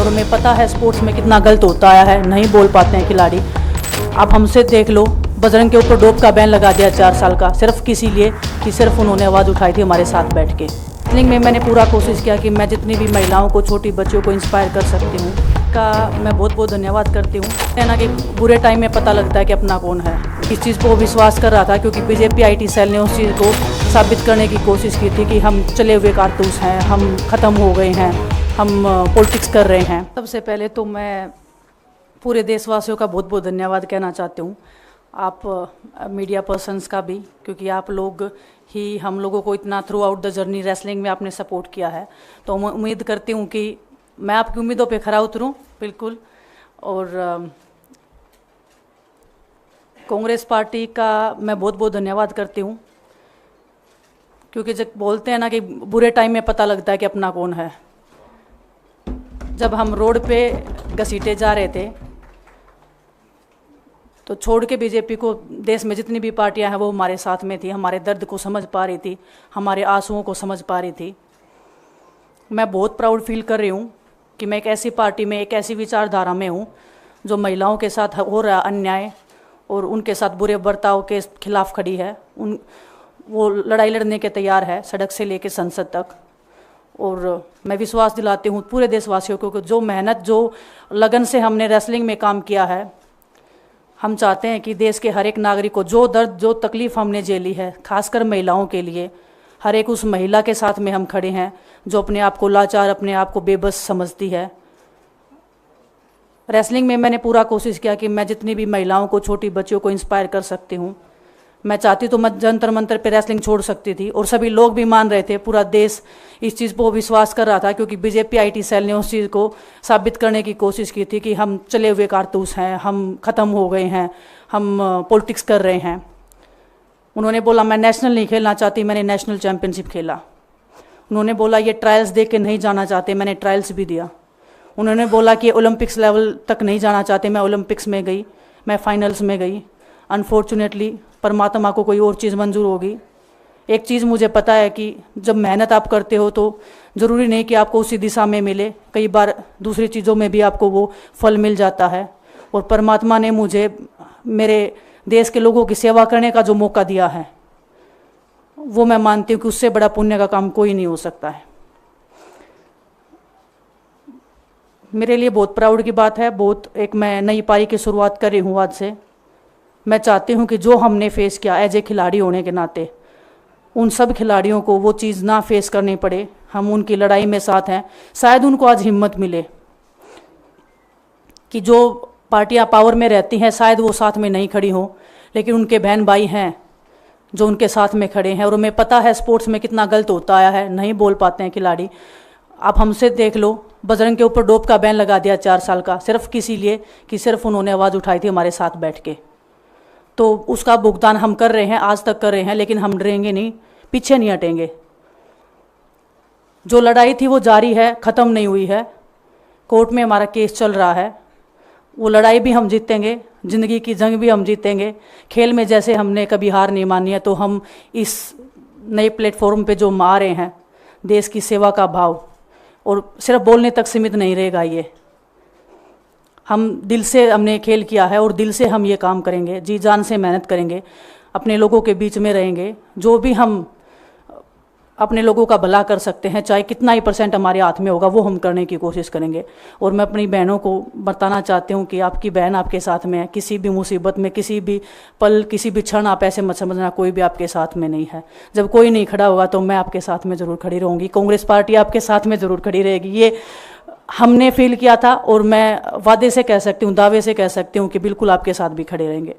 और हमें पता है स्पोर्ट्स में कितना गलत होता आया है, नहीं बोल पाते हैं खिलाड़ी। आप हमसे देख लो, बजरंग के ऊपर डोप का बैन लगा दिया 4 साल का, सिर्फ किसी लिए कि सिर्फ उन्होंने आवाज़ उठाई थी हमारे साथ बैठ के। रेसलिंग में मैंने पूरा कोशिश किया कि मैं जितनी भी महिलाओं को, छोटी बच्चियों को इंस्पायर कर सकती हूँ। का मैं बहुत बहुत धन्यवाद करती हूँ। है ना कि बुरे टाइम में पता लगता है कि अपना कौन है। इस चीज़ को विश्वास कर रहा था क्योंकि बीजेपी आईटी सेल ने उस चीज़ को साबित करने की कोशिश की थी कि हम चले हुए कारतूस हैं, हम ख़त्म हो गए हैं, हम पॉलिटिक्स कर रहे हैं। सबसे पहले तो मैं पूरे देशवासियों का बहुत बहुत धन्यवाद कहना चाहती हूँ, आप मीडिया पर्सन्स का भी, क्योंकि आप लोग ही हम लोगों को इतना through out the journey wrestling में आपने सपोर्ट किया है। तो मैं उम्मीद करती हूँ कि मैं आपकी उम्मीदों पे खरा उतरूँ बिल्कुल। और कांग्रेस पार्टी का मैं बहुत बहुत धन्यवाद करती हूँ, क्योंकि जब बोलते हैं ना कि बुरे टाइम में पता लगता है कि अपना कौन है। जब हम रोड पे घसीटे जा रहे थे तो छोड़ के बीजेपी को, देश में जितनी भी पार्टियां हैं वो हमारे साथ में थी, हमारे दर्द को समझ पा रही थी, हमारे आंसुओं को समझ पा रही थी। मैं बहुत प्राउड फील कर रही हूँ कि मैं एक ऐसी पार्टी में, एक ऐसी विचारधारा में हूँ जो महिलाओं के साथ हो रहा अन्याय और उनके साथ बुरे बर्ताव के खिलाफ खड़ी है। वो लड़ाई लड़ने के तैयार है, सड़क से लेकर संसद तक। और मैं विश्वास दिलाती हूँ पूरे देशवासियों को कि जो मेहनत, जो लगन से हमने रेसलिंग में काम किया है, हम चाहते हैं कि देश के हर एक नागरिक को जो दर्द, जो तकलीफ़ हमने झेली है, खासकर महिलाओं के लिए, हर एक उस महिला के साथ में हम खड़े हैं जो अपने आप को लाचार, अपने आप को बेबस समझती है। रेसलिंग में मैंने पूरा कोशिश किया कि मैं जितनी भी महिलाओं को, छोटी बच्चियों को इंस्पायर कर सकती हूँ। मैं चाहती तो मैं जंतर मंतर पे रेसलिंग छोड़ सकती थी, और सभी लोग भी मान रहे थे, पूरा देश इस चीज़ को विश्वास कर रहा था, क्योंकि बीजेपी आईटी सेल ने उस चीज़ को साबित करने की कोशिश की थी कि हम चले हुए कारतूस हैं, हम ख़त्म हो गए हैं, हम पॉलिटिक्स कर रहे हैं। उन्होंने बोला मैं नेशनल नहीं खेलना चाहती, मैंने नेशनल चैम्पियनशिप खेला। उन्होंने बोला ये ट्रायल्स दे के नहीं जाना चाहते, मैंने ट्रायल्स भी दिया। उन्होंने बोला कि ओलंपिक्स लेवल तक नहीं जाना चाहते, मैं ओलंपिक्स में गई, मैं फाइनल्स में गई। अनफॉर्चुनेटली परमात्मा को कोई और चीज़ मंजूर होगी। एक चीज़ मुझे पता है कि जब मेहनत आप करते हो तो ज़रूरी नहीं कि आपको उसी दिशा में मिले, कई बार दूसरी चीज़ों में भी आपको वो फल मिल जाता है। और परमात्मा ने मुझे मेरे देश के लोगों की सेवा करने का जो मौका दिया है, वो मैं मानती हूँ कि उससे बड़ा पुण्य का काम कोई नहीं हो सकता है। मेरे लिए बहुत प्राउड की बात है, बहुत एक मैं नई पारी की शुरुआत कर रही हूँ आज से। मैं चाहती हूँ कि जो हमने फेस किया एज ए खिलाड़ी होने के नाते, उन सब खिलाड़ियों को वो चीज़ ना फेस करनी पड़े। हम उनकी लड़ाई में साथ हैं। शायद उनको आज हिम्मत मिले कि जो पार्टियां पावर में रहती हैं शायद वो साथ में नहीं खड़ी हों, लेकिन उनके बहन भाई हैं जो उनके साथ में खड़े हैं। और हमें पता है स्पोर्ट्स में कितना गलत होता आया है, नहीं बोल पाते हैं खिलाड़ी। आप हमसे देख लो, बजरंग के ऊपर डोप का बैन लगा दिया 4 साल का, सिर्फ किसी लिए कि सिर्फ उन्होंने आवाज़ उठाई थी हमारे साथ बैठ के। तो उसका भुगतान हम कर रहे हैं, आज तक कर रहे हैं, लेकिन हम डरेंगे नहीं, पीछे नहीं हटेंगे। जो लड़ाई थी वो जारी है, ख़त्म नहीं हुई है। कोर्ट में हमारा केस चल रहा है, वो लड़ाई भी हम जीतेंगे, ज़िंदगी की जंग भी हम जीतेंगे। खेल में जैसे हमने कभी हार नहीं मानी है, तो हम इस नए प्लेटफॉर्म पे जो आ रहे हैं, देश की सेवा का भाव, और सिर्फ बोलने तक सीमित नहीं रहेगा ये। हम दिल से हमने खेल किया है और दिल से हम ये काम करेंगे, जी जान से मेहनत करेंगे, अपने लोगों के बीच में रहेंगे। जो भी हम अपने लोगों का भला कर सकते हैं, चाहे कितना ही % हमारे हाथ में होगा, वो हम करने की कोशिश करेंगे। और मैं अपनी बहनों को बताना चाहती हूँ कि आपकी बहन आपके साथ में है। किसी भी मुसीबत में, किसी भी पल, किसी भी क्षण आप ऐसे मत समझना कोई भी आपके साथ में नहीं है। जब कोई नहीं खड़ा होगा तो मैं आपके साथ में ज़रूर खड़ी रहूँगी, कांग्रेस पार्टी आपके साथ में ज़रूर खड़ी रहेगी। ये हमने फील किया था और मैं वादे से कह सकती हूँ, दावे से कह सकती हूँ कि बिल्कुल आपके साथ भी खड़े रहेंगे।